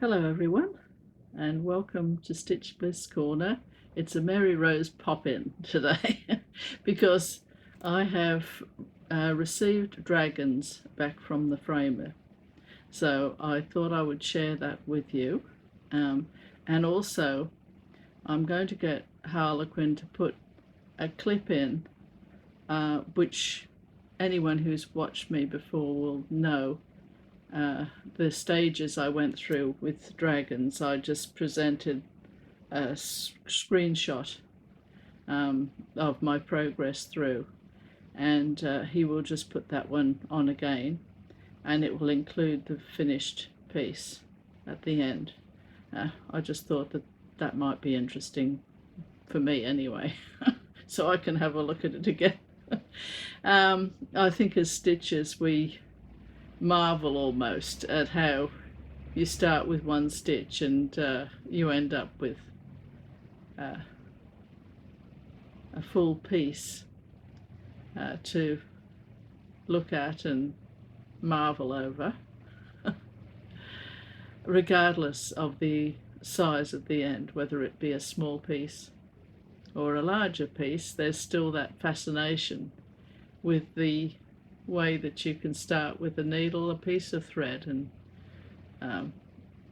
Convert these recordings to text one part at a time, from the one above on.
Hello everyone, and welcome to Stitch Bliss Corner. It's a Mary Rose pop-in today because I have received dragons back from the framer. So I thought I would share that with you. And also I'm going to get Harlequin to put a clip in which anyone who's watched me before will know the stages I went through with dragons. I just presented a screenshot of my progress through, and he will just put that one on again, and it will include the finished piece at the end. I just thought that that might be interesting for me anyway, so I can have a look at it again. I think as stitchers we marvel almost at how you start with one stitch and you end up with a full piece to look at and marvel over, regardless of the size at the end, whether it be a small piece or a larger piece. There's still that fascination with the way that you can start with a needle, a piece of thread, and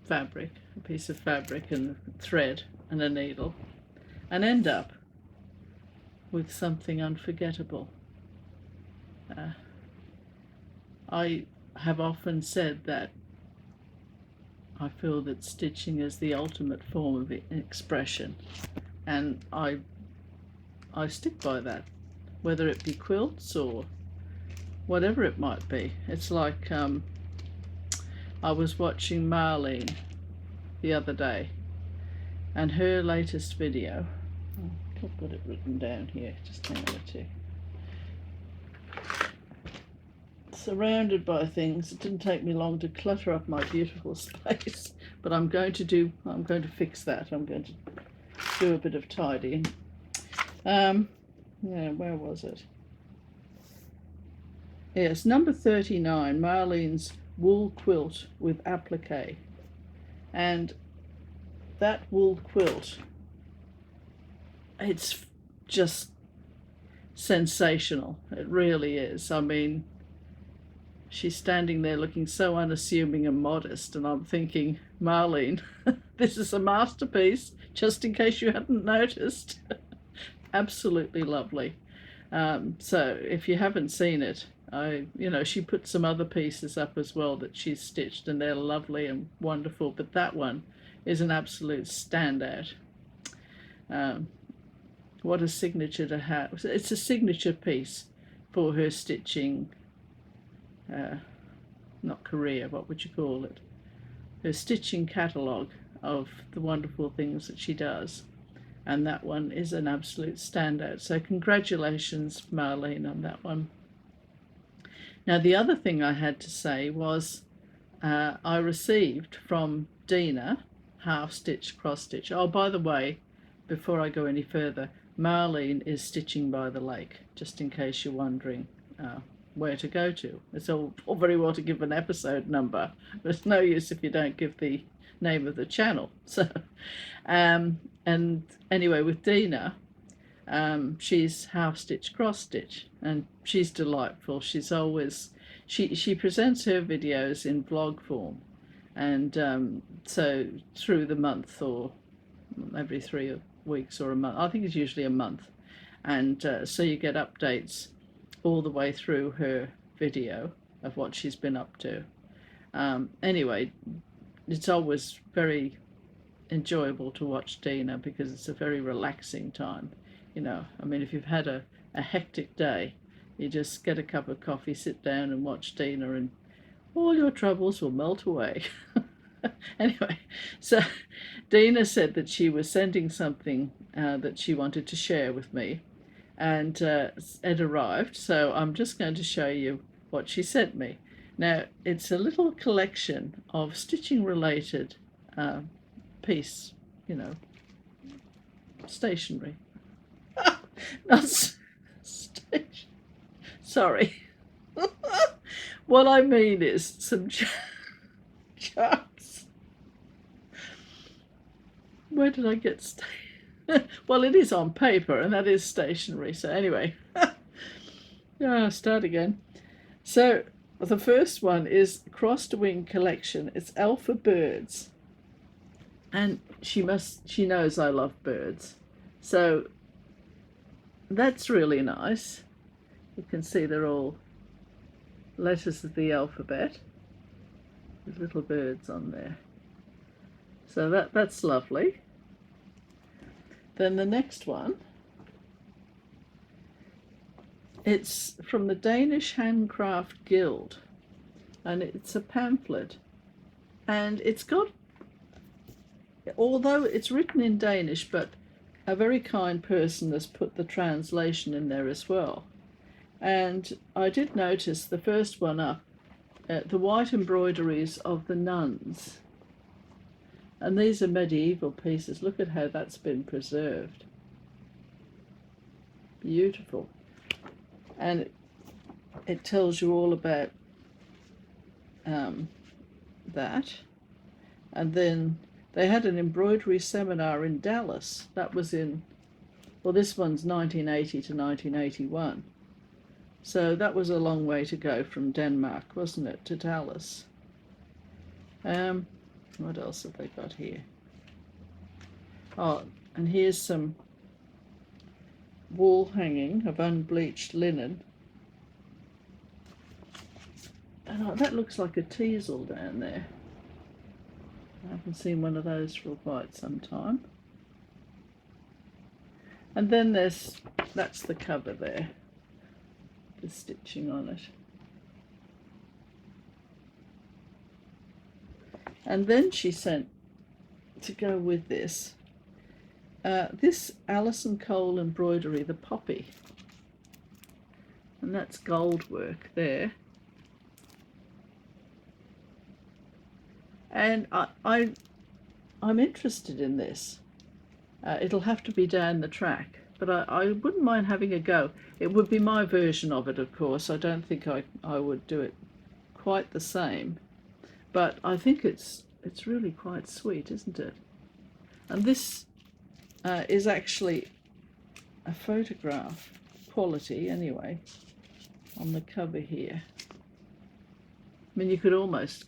fabric, a piece of fabric and thread and a needle, and end up with something unforgettable. I have often said that I feel that stitching is the ultimate form of expression, and I stick by that, whether it be quilts or whatever it might be. It's like I was watching Marlene the other day, and her latest video, I've got it written down here, just hang on a tick. Surrounded by things, it didn't take me long to clutter up my beautiful space, but I'm going to fix that. I'm going to do a bit of tidying. Yeah, where was it? Yes, number 39, Marlene's wool quilt with applique. And that wool quilt, it's just sensational. It really is. I mean, she's standing there looking so unassuming and modest, and I'm thinking, Marlene, this is a masterpiece, just in case you hadn't noticed. Absolutely lovely. So if you haven't seen it, she put some other pieces up as well that she's stitched, and they're lovely and wonderful, but that one is an absolute standout. What a signature to have. It's a signature piece for her stitching, not career, what would you call it? Her stitching catalogue of the wonderful things that she does. And that one is an absolute standout. So congratulations, Marlene, on that one. Now, the other thing I had to say was I received from Dena half-stitch, cross-stitch. Oh, by the way, before I go any further, Marlene is stitching by the lake, just in case you're wondering where to go to. It's all very well to give an episode number, but it's no use if you don't give the name of the channel. So, and anyway, with Dena, she's half stitch, cross stitch, and she's delightful. She's always she presents her videos in vlog form, and so through the month, or every 3 weeks or a month, I think it's usually a month, and so you get updates all the way through her video of what she's been up to. Anyway, it's always very enjoyable to watch Dena because it's a very relaxing time. I mean, if you've had a hectic day, you just get a cup of coffee, sit down and watch Dena, and all your troubles will melt away. Anyway, so Dena said that she was sending something that she wanted to share with me, and it arrived, so I'm just going to show you what she sent me. Now, it's a little collection of stitching related piece, stationery. Not stitch. Sorry. What I mean is some charts Where did I get well, it is on paper, and that is stationery. So anyway, start again. So the first one is Crossed Wing Collection. It's Alpha Birds, and she knows I love birds, so that's really nice. You can see they're all letters of the alphabet with little birds on there. So that's lovely. Then the next one, it's from the Danish Handcraft Guild, and it's a pamphlet, and it's got, although it's written in Danish, but a very kind person has put the translation in there as well. And I did notice the first one up, the white embroideries of the nuns. And these are medieval pieces. Look at how that's been preserved. Beautiful. And it tells you all about that. And then they had an embroidery seminar in Dallas. That was in, well, this one's 1980 to 1981. So that was a long way to go from Denmark, wasn't it, to Dallas. What else have they got here? Oh, and here's some wall hanging of unbleached linen. Oh, that looks like a teasel down there. I haven't seen one of those for quite some time. And then that's the cover there, the stitching on it. And then she sent, to go with this, this Alison Cole embroidery, the poppy. And that's gold work there. And I'm interested in this. It'll have to be down the track, but I wouldn't mind having a go. It would be my version of it, of course. I don't think I would do it quite the same. But I think it's really quite sweet, isn't it? And this is actually a photograph, quality anyway, on the cover here. I mean, you could almost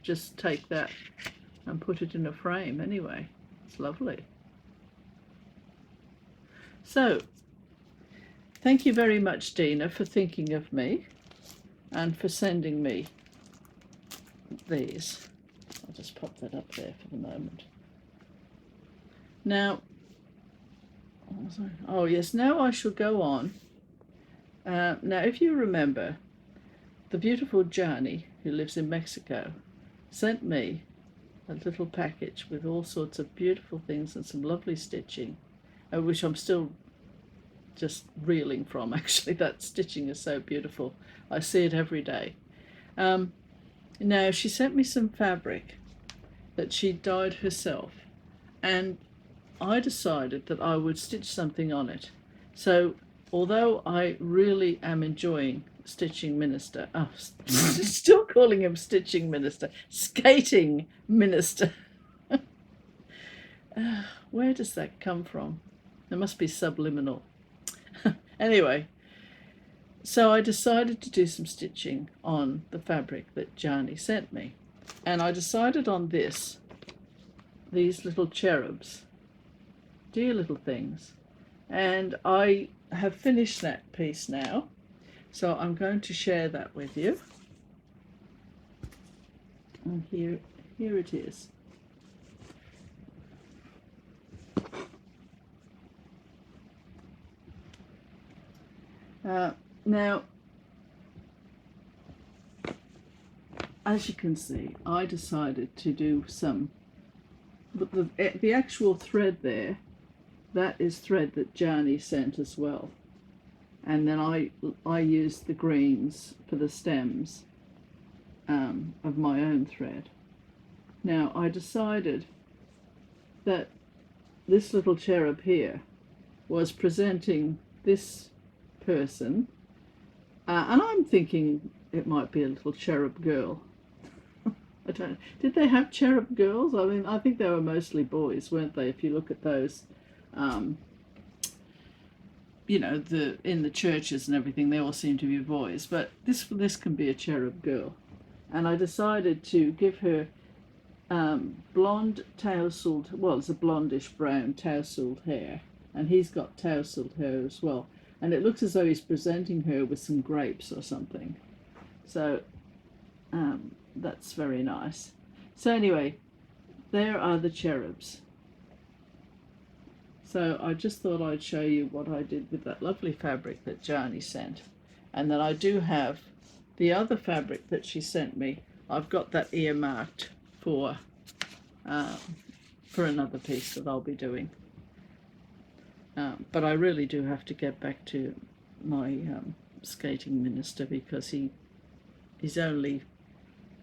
just take that and put it in a frame anyway. It's lovely. So, thank you very much, Dena, for thinking of me and for sending me these. I'll just pop that up there for the moment. Now, oh yes, now I shall go on. Now, if you remember, the beautiful Yarny, who lives in Mexico, sent me a little package with all sorts of beautiful things and some lovely stitching, which I'm still just reeling from, actually. That stitching is so beautiful. I see it every day. Now, she sent me some fabric that she dyed herself, and I decided that I would stitch something on it. So, although I really am enjoying Stitching Minister, still calling him Stitching Minister, Skating Minister. Where does that come from? There must be subliminal. Anyway, so I decided to do some stitching on the fabric that Yarny sent me. And I decided on these little cherubs. Dear little things. And I have finished that piece now. So I'm going to share that with you. And here it is. Now, as you can see, I decided to do some, the actual thread there, that is thread that Yarny sent as well. And then I used the greens for the stems of my own thread. Now, I decided that this little cherub here was presenting this person, and I'm thinking it might be a little cherub girl. I don't know. Did they have cherub girls? I mean, I think they were mostly boys, weren't they? If you look at those, um, you know, in the churches and everything, they all seem to be boys. But this can be a cherub girl, and I decided to give her blonde tousled. Well, it's a blondish brown tousled hair, and he's got tousled hair as well. And it looks as though he's presenting her with some grapes or something. So that's very nice. So anyway, there are the cherubs. So I just thought I'd show you what I did with that lovely fabric that Yarny sent. And then I do have the other fabric that she sent me. I've got that earmarked for another piece that I'll be doing. But I really do have to get back to my skating minister, because I've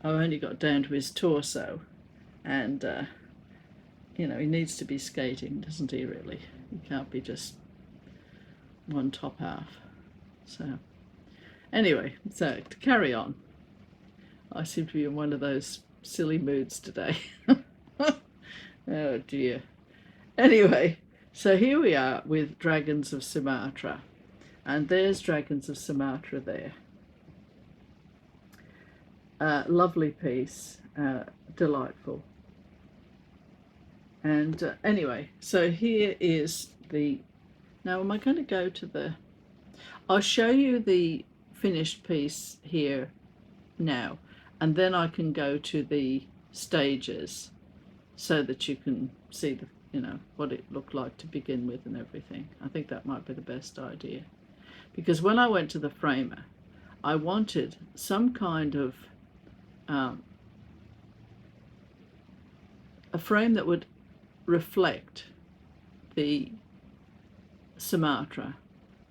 only got down to his torso, and you know, he needs to be skating, doesn't he, really? He can't be just one top half. So anyway, so to carry on, I seem to be in one of those silly moods today. Oh dear. Anyway, so here we are with Dragons of Sumatra, and there's Dragons of Sumatra there. Lovely piece, delightful. And anyway, so here is now am I going to go to I'll show you the finished piece here now, and then I can go to the stages so that you can see what it looked like to begin with and everything. I think that might be the best idea, because when I went to the framer, I wanted some kind of a frame that would reflect the Sumatra,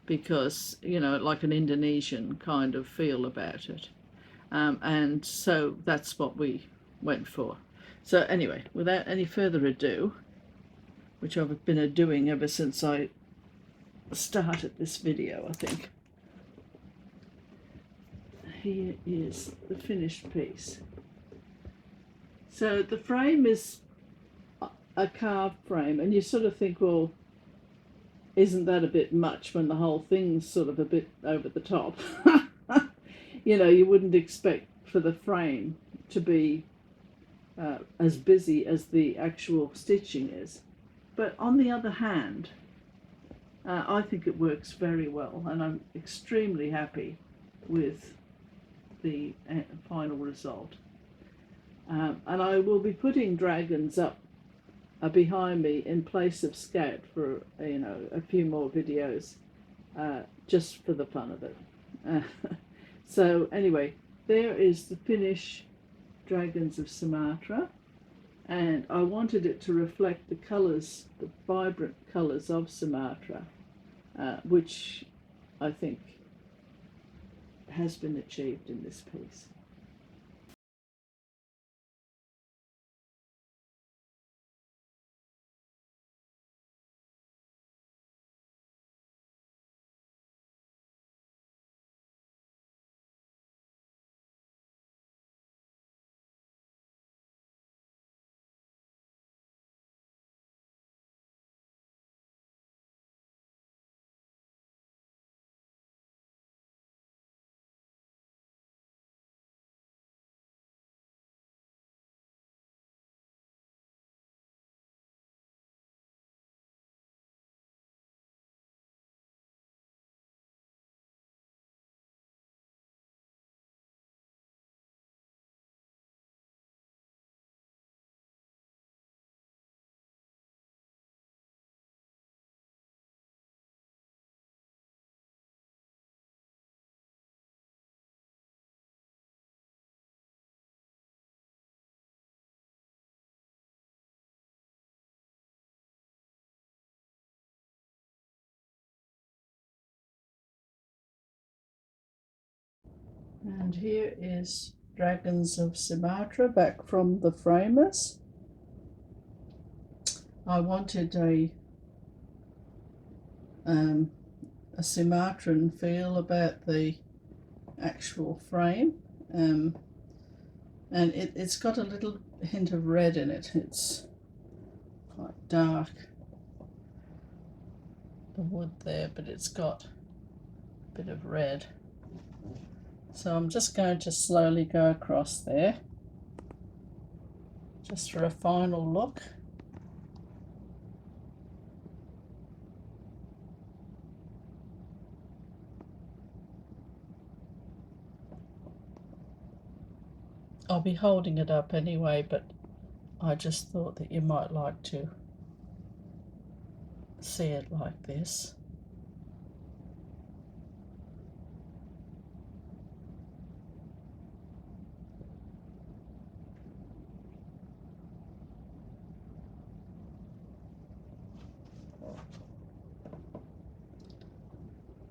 because, you know, like an Indonesian kind of feel about it. And so that's what we went for. So anyway, without any further ado, which I've been doing ever since I started this video, I think, here is the finished piece. So the frame is a carved frame, and you sort of think, well, isn't that a bit much when the whole thing's sort of a bit over the top? You know, you wouldn't expect for the frame to be as busy as the actual stitching is. But on the other hand, I think it works very well, and I'm extremely happy with the final result. And I will be putting dragons up behind me in place of Scout for, you know, a few more videos, just for the fun of it. So anyway, there is the finished Dragons of Sumatra, and I wanted it to reflect the colours, the vibrant colours of Sumatra, which I think has been achieved in this piece. And here is Dragons of Sumatra back from the framers. I wanted a Sumatran feel about the actual frame, And it's got a little hint of red in it. It's quite dark, the wood there, but it's got a bit of red. So I'm just going to slowly go across there, just for a final look. I'll be holding it up anyway, but I just thought that you might like to see it like this.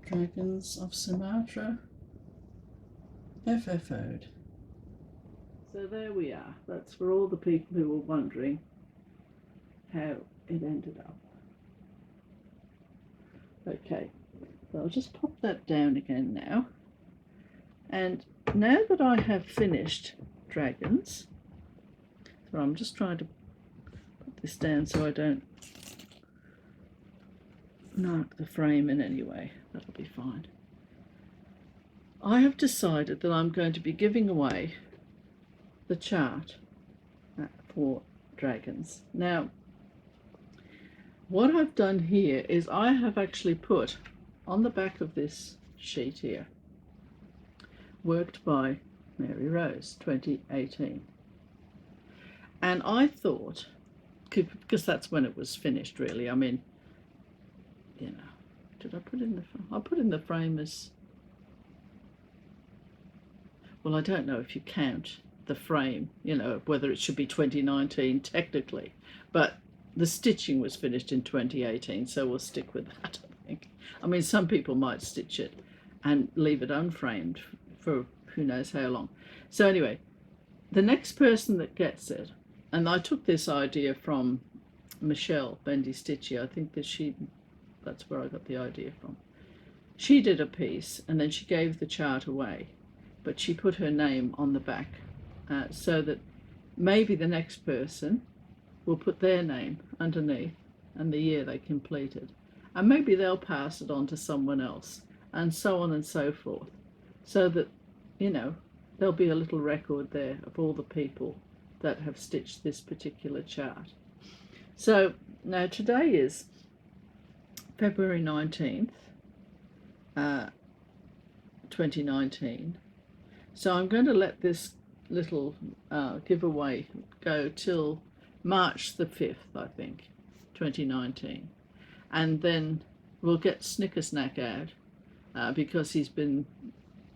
Dragons of Sumatra, FFO'd. So there we are. That's for all the people who were wondering how it ended up. Okay, so I'll just pop that down again now. And now that I have finished dragons, so I'm just trying to put this down so I don't mark the frame in any way. That'll be fine. I have decided that I'm going to be giving away the chart for dragons. Now, what I've done here is I have actually put on the back of this sheet here, worked by Mary Rose, 2018. And I thought, because that's when it was finished really, I mean, you know, did I put in the frame? I put in the frame as, well, I don't know if you count the frame, you know, whether it should be 2019 technically, but the stitching was finished in 2018, so we'll stick with that, I think. I mean, some people might stitch it and leave it unframed for who knows how long. So anyway, the next person that gets it, and I took this idea from Michelle, Bendy Stitchy, I think that that's where I got the idea from. She did a piece and then she gave the chart away, but she put her name on the back so that maybe the next person will put their name underneath and the year they completed, and maybe they'll pass it on to someone else, and so on and so forth, so that, you know, there'll be a little record there of all the people that have stitched this particular chart. So now today is February 19th, 2019. So I'm going to let this little giveaway go till March the 5th, I think, 2019. And then we'll get Snickersnack out because he's been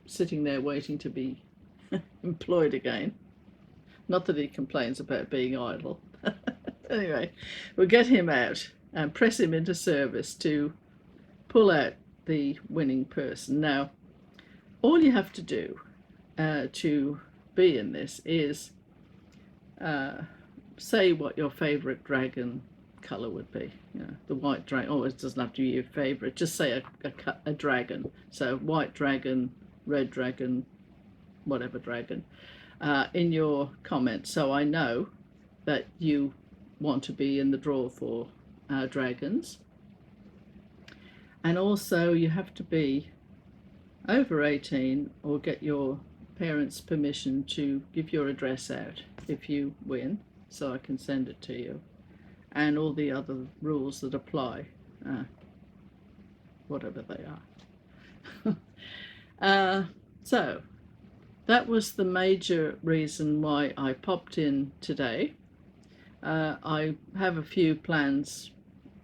sitting there waiting to be employed again. Not that he complains about being idle. Anyway, we'll get him out and press him into service to pull out the winning person. Now, all you have to do to be in this is say what your favourite dragon colour would be. You know, the white dragon. Oh, it doesn't have to be your favourite. Just say a dragon. So white dragon, red dragon, whatever dragon, in your comments, so I know that you want to be in the draw for dragons. And also you have to be over 18 or get your parents' permission to give your address out if you win, so I can send it to you, and all the other rules that apply, whatever they are. So that was the major reason why I popped in today. I have a few plans,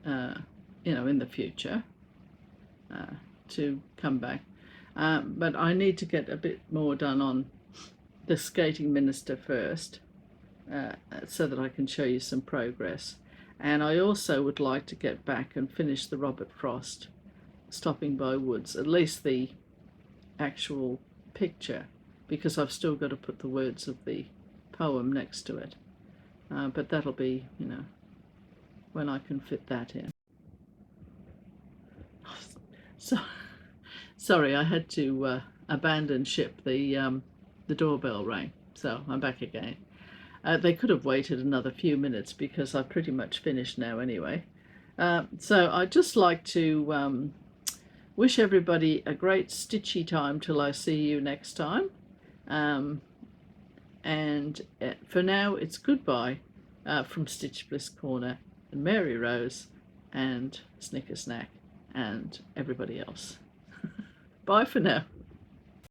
you know, in the future to come back, but I need to get a bit more done on the skating minister first, so that I can show you some progress. And I also would like to get back and finish the Robert Frost Stopping by Woods, at least the actual picture, because I've still got to put the words of the poem next to it. But that'll be, you know, when I can fit that in. So, sorry, I had to abandon ship. The doorbell rang. So I'm back again. They could have waited another few minutes because I've pretty much finished now anyway. So I'd just like to wish everybody a great stitchy time till I see you next time. And for now, it's goodbye from Stitch Bliss Corner and Mary Rose and Snicker Snack and everybody else. Bye for now.